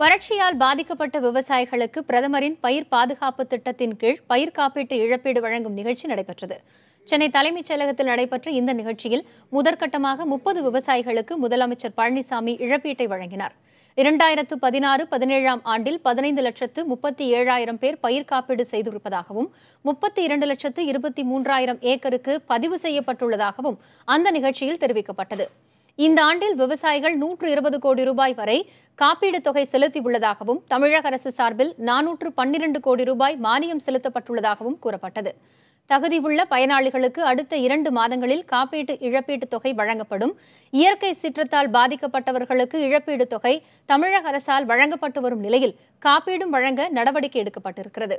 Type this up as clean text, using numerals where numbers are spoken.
வறட்சியால் பாதிக்கப்பட்ட விவசாயிகளுக்கு பிரதமரின் பயிர் பாதுகாப்பு திட்டத்தின் கீழ் பயிர் காப்பீட்டு இழப்பீடு வழங்கும் நிகழ்ச்சி நடைபெற்றது. சென்னை தலைமைச் செயலகத்தில் நடைபெற்ற இந்த நிகழ்ச்சியில் முதற்கட்டமாக 30 விவசாயிகளுக்கு முதலமைச்சர் பழனிசாமி இழப்பீட்டை வழங்கினார். 2016-17 ஆண்டில் 15,37,000 பேர் பயிர் காப்பீடு செய்திருப்பதாகவும் 32,23,000 ஏக்கருக்கு பதிவு செய்யப்பட்டுள்ளதாகவும் அந்த நிகழ்ச்சியில் தெரிவிக்கப்பட்டது. இந்த ஆண்டில் விவசாயிகள் 120 கோடி ரூபாய் வரை காப்பீடு தொகை செலுத்தியுள்ளதாகவும் தமிழக அரசு சார்பில் 412 கோடி ரூபாய் மானியம் செலுத்தப்பட்டுள்ளதாகவும் கூறப்பட்டது. தகுதியுள்ள பயனாளிகளுக்கு அடுத்த 2 மாதங்களில் காப்பீட்டு இழப்பீட்டு தொகை வழங்கப்படும். இயற்கை சீற்றத்தால் பாதிக்கப்பட்டவர்களுக்கு இழப்பீடு தொகை தமிழக அரசால் வழங்கப்பட்டு வரும் நிலையில் காப்பீடும் வழங்க நடவடிக்கை எடுக்கப்பட்டிருக்கிறது.